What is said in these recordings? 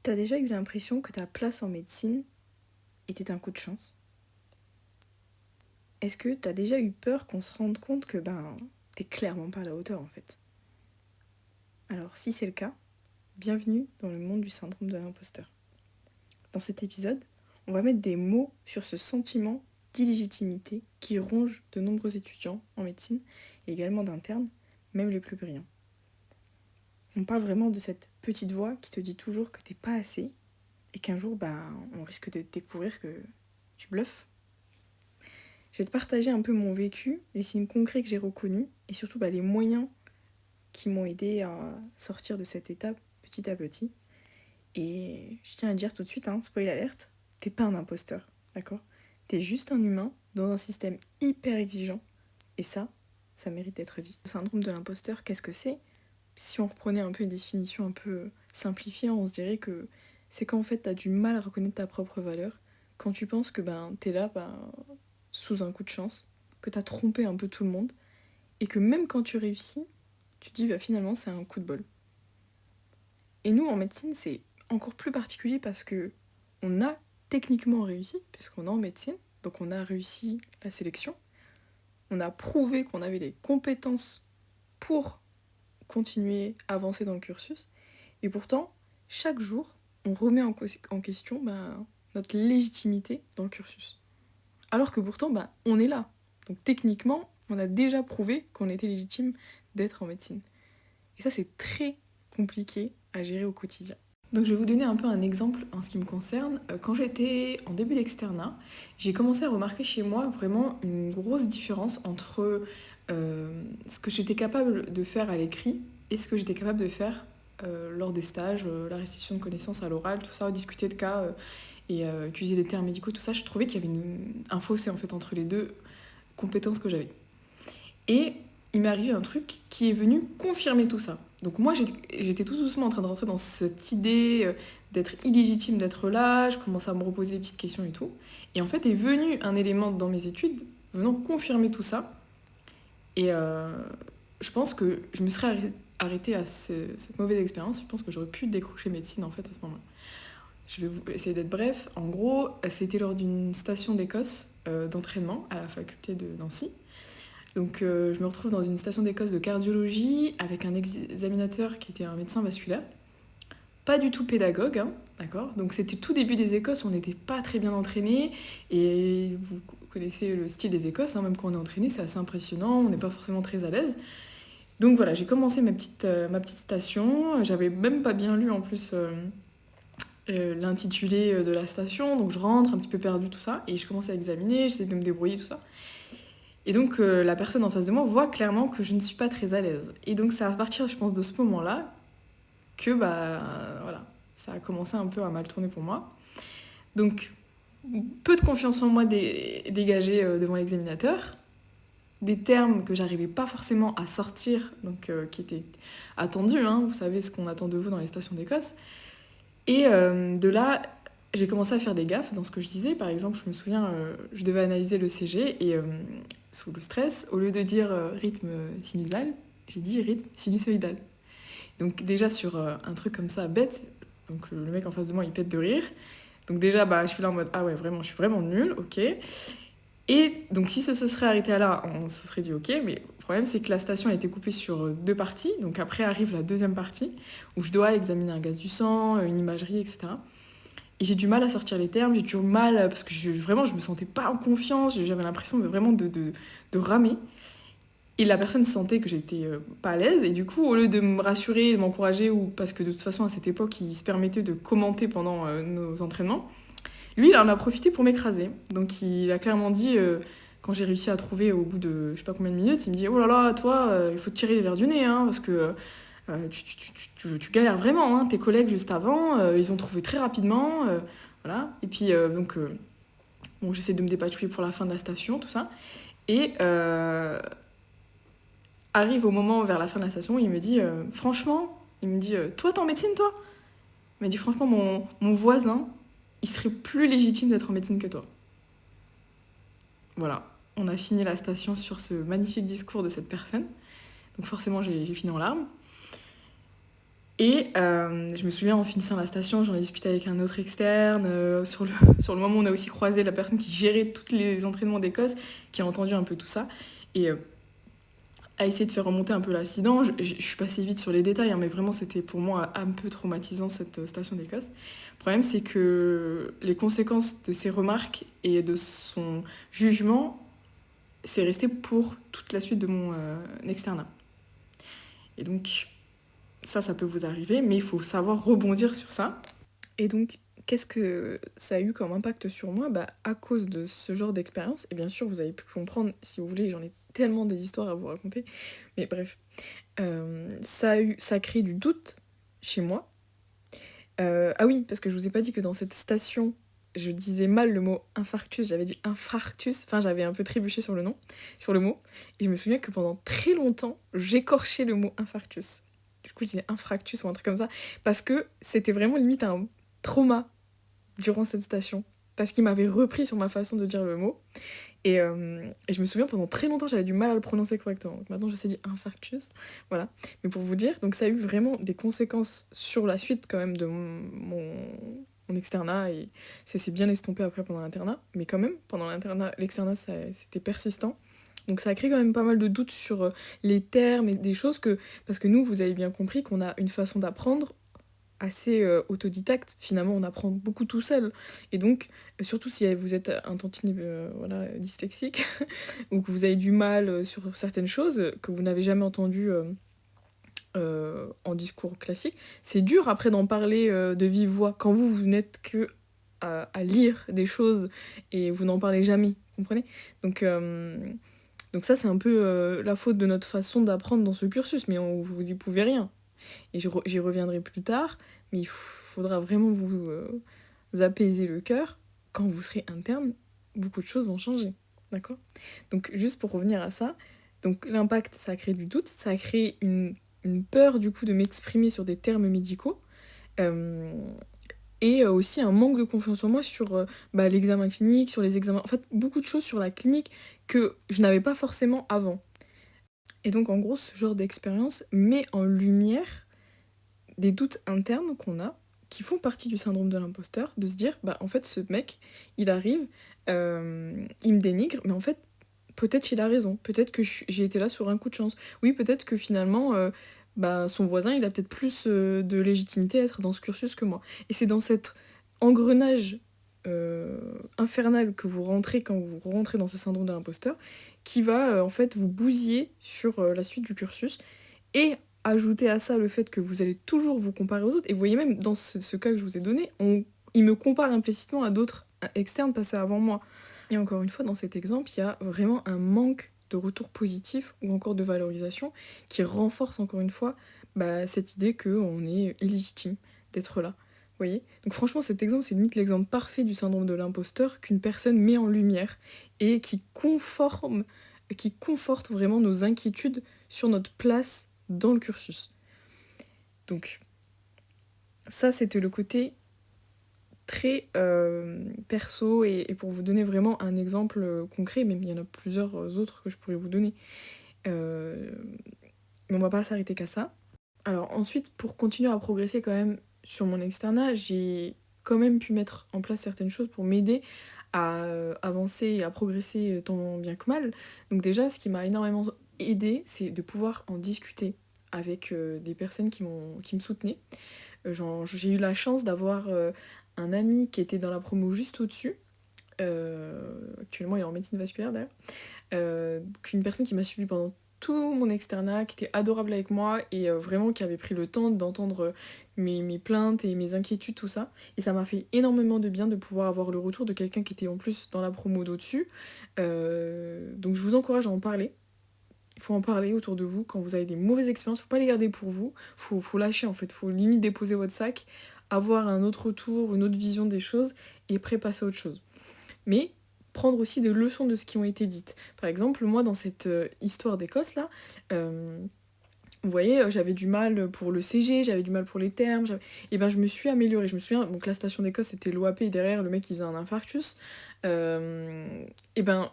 T'as déjà eu l'impression que ta place en médecine était un coup de chance? Est-ce que t'as déjà eu peur qu'on se rende compte que t'es clairement pas à la hauteur en fait? Alors si c'est le cas, bienvenue dans le monde du syndrome de l'imposteur. Dans cet épisode, on va mettre des mots sur ce sentiment d'illégitimité qui ronge de nombreux étudiants en médecine et également d'internes, même les plus brillants. On parle vraiment de cette petite voix qui te dit toujours que t'es pas assez et qu'un jour on risque de découvrir que tu bluffes. Je vais te partager un peu mon vécu, les signes concrets que j'ai reconnus et surtout les moyens qui m'ont aidé à sortir de cette étape petit à petit. Et je tiens à dire tout de suite, spoil alerte, t'es pas un imposteur, d'accord? T'es juste un humain dans un système hyper exigeant et ça mérite d'être dit. Le syndrome de l'imposteur, qu'est-ce que c'est? Si on reprenait un peu une définition un peu simplifiée, on se dirait que c'est quand en fait t'as du mal à reconnaître ta propre valeur, quand tu penses que t'es là sous un coup de chance, que t'as trompé un peu tout le monde, et que même quand tu réussis, tu te dis finalement c'est un coup de bol. Et nous en médecine c'est encore plus particulier parce que on a techniquement réussi, puisqu'on est en médecine, donc on a réussi la sélection, on a prouvé qu'on avait les compétences pour continuer à avancer dans le cursus, et pourtant chaque jour on remet en question notre légitimité dans le cursus. Alors que pourtant, on est là. Donc techniquement, on a déjà prouvé qu'on était légitime d'être en médecine. Et ça, c'est très compliqué à gérer au quotidien. Donc je vais vous donner un peu un exemple en ce qui me concerne. Quand j'étais en début d'externat, j'ai commencé à remarquer chez moi vraiment une grosse différence entre ce que j'étais capable de faire à l'écrit et ce que j'étais capable de faire lors des stages, la restitution de connaissances à l'oral, tout ça, discuter de cas et utiliser des termes médicaux, tout ça. Je trouvais qu'il y avait un fossé en fait entre les deux compétences que j'avais. Et il m'est arrivé un truc qui est venu confirmer tout ça. Donc moi, j'étais tout doucement en train de rentrer dans cette idée d'être illégitime d'être là, je commençais à me reposer des petites questions et tout. Et en fait, est venu un élément dans mes études venant confirmer tout ça. Et je pense que je me serais arrêtée à cette mauvaise expérience. Je pense que j'aurais pu décrocher médecine en fait à ce moment-là. Je vais essayer d'être bref. En gros, c'était lors d'une station d'Écosse d'entraînement à la faculté de Nancy. Donc je me retrouve dans une station d'Écosse de cardiologie avec un examinateur qui était un médecin vasculaire. Pas du tout pédagogue, d'accord? Donc c'était tout début des Écosses, on n'était pas très bien entraînés. Et vous connaissez le style des Écosses, même quand on est entraîné, c'est assez impressionnant, on n'est pas forcément très à l'aise. Donc voilà, j'ai commencé ma petite station. J'avais même pas bien lu en plus l'intitulé de la station, donc je rentre un petit peu perdu tout ça, et je commence à examiner, j'essaie de me débrouiller tout ça. Et donc la personne en face de moi voit clairement que je ne suis pas très à l'aise. Et donc c'est à partir, je pense, de ce moment-là que voilà, ça a commencé un peu à mal tourner pour moi. Donc peu de confiance en moi dégagée devant l'examinateur, des termes que j'arrivais pas forcément à sortir, donc qui étaient attendus, vous savez ce qu'on attend de vous dans les stations d'Écosse. Et de là, j'ai commencé à faire des gaffes dans ce que je disais. Par exemple, je me souviens, je devais analyser le CG et sous le stress, au lieu de dire rythme sinusal, j'ai dit rythme sinusoïdal. Donc déjà sur un truc comme ça bête, donc le mec en face de moi il pète de rire. Donc déjà je suis là en mode ah ouais vraiment je suis vraiment nulle, ok. Et donc si ça se serait arrêté là, on se serait dit ok, mais le problème c'est que la station a été coupée sur deux parties. Donc après arrive la deuxième partie où je dois examiner un gaz du sang, une imagerie, etc. Et j'ai du mal à sortir les termes, j'ai du mal parce que vraiment je me sentais pas en confiance, j'avais l'impression de ramer. Et la personne sentait que j'étais pas à l'aise, et du coup, au lieu de me rassurer, de m'encourager, ou parce que de toute façon, à cette époque, il se permettait de commenter pendant nos entraînements, lui, il en a profité pour m'écraser. Donc, il a clairement dit, quand j'ai réussi à trouver au bout de je sais pas combien de minutes, il me dit oh là là, toi, il faut te tirer les verres du nez, parce que tu galères vraiment, tes collègues juste avant, ils ont trouvé très rapidement, voilà. Et puis, bon, j'essaie de me dépatouiller pour la fin de la station, tout ça. Et arrive au moment vers la fin de la station, il me dit franchement, il me dit toi t'es en médecine toi? Il m'a dit franchement mon voisin, il serait plus légitime d'être en médecine que toi. Voilà, on a fini la station sur ce magnifique discours de cette personne. Donc forcément j'ai fini en larmes. Et je me souviens en finissant la station, j'en ai discuté avec un autre externe. Sur le moment, on a aussi croisé la personne qui gérait tous les entraînements d'Écosse, qui a entendu un peu tout ça. Et a essayé de faire remonter un peu l'incident. Je suis passée vite sur les détails, hein, mais vraiment c'était pour moi un peu traumatisant cette station d'Écosse. Le problème c'est que les conséquences de ses remarques et de son jugement, c'est resté pour toute la suite de mon externat. Et donc ça peut vous arriver, mais il faut savoir rebondir sur ça. Et donc, qu'est-ce que ça a eu comme impact sur moi? Bah, à cause de ce genre d'expérience, et bien sûr, vous avez pu comprendre, si vous voulez, j'en ai tellement des histoires à vous raconter, mais bref, ça a créé du doute chez moi. Ah oui, parce que je vous ai pas dit que dans cette station, je disais mal le mot infarctus, j'avais dit infarctus, enfin j'avais un peu trébuché sur le nom, sur le mot, et je me souviens que pendant très longtemps, j'écorchais le mot infarctus. Du coup, je disais infractus ou un truc comme ça, parce que c'était vraiment limite un trauma durant cette station, parce qu'il m'avait repris sur ma façon de dire le mot. Et je me souviens, pendant très longtemps, j'avais du mal à le prononcer correctement. Donc maintenant, je sais dire infarctus. Voilà. Mais pour vous dire, donc ça a eu vraiment des conséquences sur la suite quand même de mon externat. Et ça s'est bien estompé après pendant l'internat. Mais quand même, pendant l'externat, c'était persistant. Donc ça a créé quand même pas mal de doutes sur les termes et des choses que... Parce que nous, vous avez bien compris qu'on a une façon d'apprendre assez autodidacte. Finalement, on apprend beaucoup tout seul. Et donc, surtout si vous êtes un tantinet voilà, dyslexique, ou que vous avez du mal sur certaines choses que vous n'avez jamais entendues en discours classique, c'est dur après d'en parler de vive voix quand vous n'êtes que à lire des choses et vous n'en parlez jamais, vous comprenez? Donc ça, c'est un peu la faute de notre façon d'apprendre dans ce cursus, mais vous y pouvez rien. Et j'y reviendrai plus tard, mais il faudra vraiment vous apaiser le cœur. Quand vous serez interne, beaucoup de choses vont changer, d'accord? Donc juste pour revenir à ça, donc l'impact, ça a créé du doute, ça a créé une peur du coup de m'exprimer sur des termes médicaux, euh, et aussi un manque de confiance en moi sur l'examen clinique, sur les examens, en fait beaucoup de choses sur la clinique que je n'avais pas forcément avant. Et donc en gros, ce genre d'expérience met en lumière des doutes internes qu'on a, qui font partie du syndrome de l'imposteur, de se dire, bah en fait ce mec, il arrive, il me dénigre, mais en fait peut-être il a raison, peut-être que j'ai été là sur un coup de chance. Oui, peut-être que finalement, son voisin, il a peut-être plus de légitimité à être dans ce cursus que moi. Et c'est dans cet engrenage infernal que vous rentrez quand vous rentrez dans ce syndrome de l'imposteur, qui va en fait vous bousiller sur la suite du cursus. Et ajouter à ça le fait que vous allez toujours vous comparer aux autres. Et vous voyez même dans ce cas que je vous ai donné, il me compare implicitement à d'autres externes passés avant moi. Et encore une fois, dans cet exemple, il y a vraiment un manque de retour positif ou encore de valorisation qui renforce encore une fois cette idée qu'on est illégitime d'être là. Vous voyez? Donc franchement, cet exemple, c'est limite l'exemple parfait du syndrome de l'imposteur qu'une personne met en lumière et qui conforte vraiment nos inquiétudes sur notre place dans le cursus. Donc ça, c'était le côté très perso et pour vous donner vraiment un exemple concret, même il y en a plusieurs autres que je pourrais vous donner. Mais on va pas s'arrêter qu'à ça. Alors ensuite, pour continuer à progresser quand même sur mon externat, j'ai quand même pu mettre en place certaines choses pour m'aider à avancer et à progresser tant bien que mal. Donc déjà, ce qui m'a énormément aidé, c'est de pouvoir en discuter avec des personnes qui me soutenaient. J'ai eu la chance d'avoir un ami qui était dans la promo juste au-dessus. Actuellement, il est en médecine vasculaire d'ailleurs. Une personne qui m'a suivi pendant tout mon externat, qui était adorable avec moi et vraiment qui avait pris le temps d'entendre mes plaintes et mes inquiétudes, tout ça. Et ça m'a fait énormément de bien de pouvoir avoir le retour de quelqu'un qui était en plus dans la promo d'au-dessus. Donc je vous encourage à en parler. Il faut en parler autour de vous quand vous avez des mauvaises expériences. Faut pas les garder pour vous. Faut lâcher en fait. Faut limite déposer votre sac, avoir un autre retour, une autre vision des choses et après passer à autre chose. Mais prendre aussi des leçons de ce qui ont été dites. Par exemple, moi dans cette histoire d'Écosse là, vous voyez, j'avais du mal pour le CG, j'avais du mal pour les termes, et ben je me suis améliorée. Je me souviens, donc la station d'Écosse c'était l'OAP et derrière le mec qui faisait un infarctus. Et ben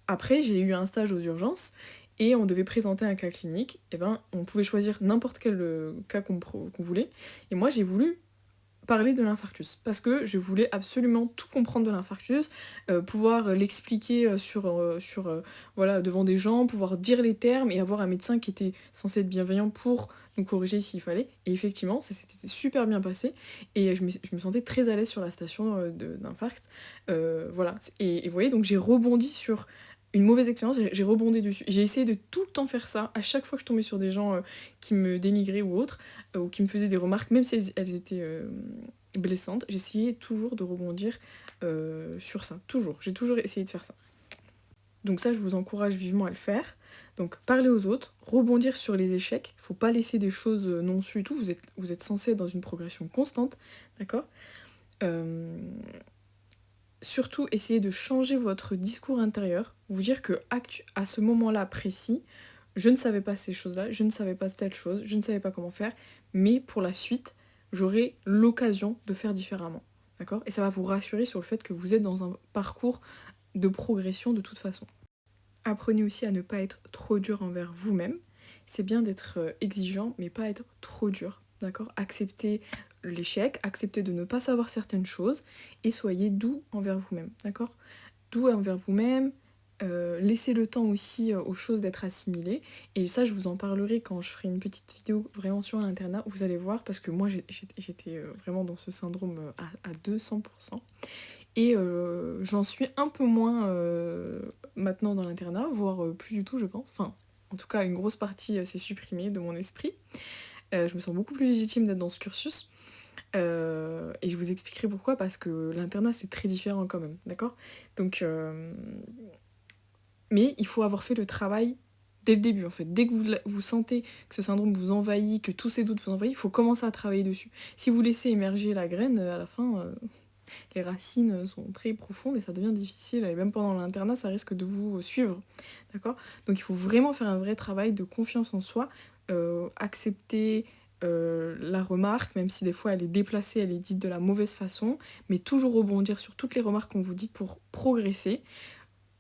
après j'ai eu un stage aux urgences et on devait présenter un cas clinique, et ben on pouvait choisir n'importe quel cas qu'on voulait. Et moi j'ai voulu parler de l'infarctus parce que je voulais absolument tout comprendre de l'infarctus, pouvoir l'expliquer voilà, devant des gens, pouvoir dire les termes et avoir un médecin qui était censé être bienveillant pour nous corriger s'il fallait. Et effectivement, ça s'était super bien passé et je me sentais très à l'aise sur la station d'infarct. Voilà. Et vous voyez, donc j'ai rebondi sur une mauvaise expérience, j'ai rebondi dessus. J'ai essayé de tout le temps faire ça. À chaque fois que je tombais sur des gens qui me dénigraient ou autre, ou qui me faisaient des remarques, même si elles étaient blessantes, j'essayais toujours de rebondir sur ça. Toujours. J'ai toujours essayé de faire ça. Donc ça, je vous encourage vivement à le faire. Donc parler aux autres, rebondir sur les échecs. Faut pas laisser des choses non sues et tout. Vous êtes censé être dans une progression constante, d'accord. Surtout, essayez de changer votre discours intérieur. Vous dire que à ce moment-là précis, je ne savais pas ces choses-là, je ne savais pas telle chose, je ne savais pas comment faire, mais pour la suite, j'aurai l'occasion de faire différemment. D'accord. Et ça va vous rassurer sur le fait que vous êtes dans un parcours de progression de toute façon. Apprenez aussi à ne pas être trop dur envers vous-même. C'est bien d'être exigeant, mais pas être trop dur. D'accord. Acceptez l'échec, acceptez de ne pas savoir certaines choses et soyez doux envers vous-même. D'accord. Doux envers vous-même. Laissez le temps aussi aux choses d'être assimilées. Et ça, je vous en parlerai quand je ferai une petite vidéo vraiment sur l'internat. Vous allez voir, parce que moi, j'étais vraiment dans ce syndrome à 200%. Et j'en suis un peu moins maintenant dans l'internat, voire plus du tout, je pense. Enfin, en tout cas, une grosse partie s'est supprimée de mon esprit. Je me sens beaucoup plus légitime d'être dans ce cursus. Et je vous expliquerai pourquoi, parce que l'internat, c'est très différent quand même, d'accord. Donc, mais il faut avoir fait le travail dès le début, en fait. Dès que vous sentez que ce syndrome vous envahit, que tous ces doutes vous envahissent, il faut commencer à travailler dessus. Si vous laissez émerger la graine, à la fin... les racines sont très profondes et ça devient difficile, et même pendant l'internat ça risque de vous suivre, d'accord. Donc il faut vraiment faire un vrai travail de confiance en soi, accepter la remarque, même si des fois elle est déplacée, elle est dite de la mauvaise façon, mais toujours rebondir sur toutes les remarques qu'on vous dit pour progresser.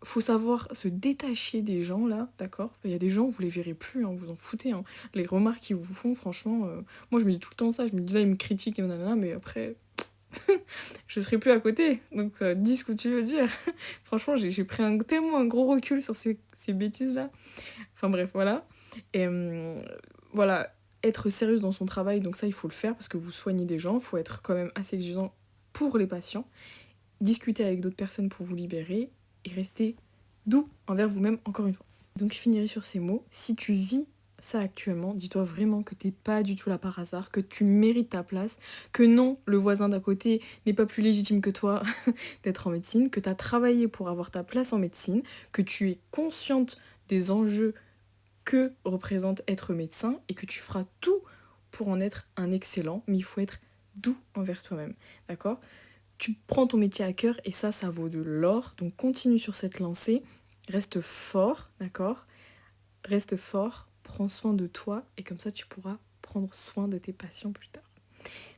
Faut savoir se détacher des gens là, d'accord. Il y a des gens, vous les verrez plus, hein, vous en foutez, hein. Les remarques qu'ils vous font, franchement, moi je me dis tout le temps ça, je me dis là ils me critiquent et nanana, mais après... je serai plus à côté, donc dis ce que tu veux dire. Franchement, j'ai pris tellement un gros recul sur ces bêtises-là. Enfin bref, voilà. Et voilà, être sérieuse dans son travail, donc ça, il faut le faire parce que vous soignez des gens, il faut être quand même assez exigeant pour les patients. Discuter avec d'autres personnes pour vous libérer et rester doux envers vous-même, encore une fois. Donc je finirai sur ces mots. Si tu vis ça actuellement, dis-toi vraiment que t'es pas du tout là par hasard, que tu mérites ta place, que non, le voisin d'à côté n'est pas plus légitime que toi d'être en médecine, que t'as travaillé pour avoir ta place en médecine, que tu es consciente des enjeux que représente être médecin et que tu feras tout pour en être un excellent, mais il faut être doux envers toi-même, d'accord. Tu prends ton métier à cœur et ça vaut de l'or, donc continue sur cette lancée, reste fort, d'accord. Reste fort, prends soin de toi et comme ça tu pourras prendre soin de tes patients plus tard.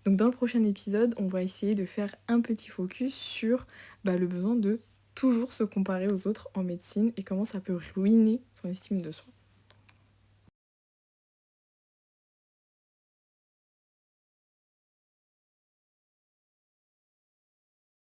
Donc dans le prochain épisode, on va essayer de faire un petit focus sur le besoin de toujours se comparer aux autres en médecine et comment ça peut ruiner son estime de soi.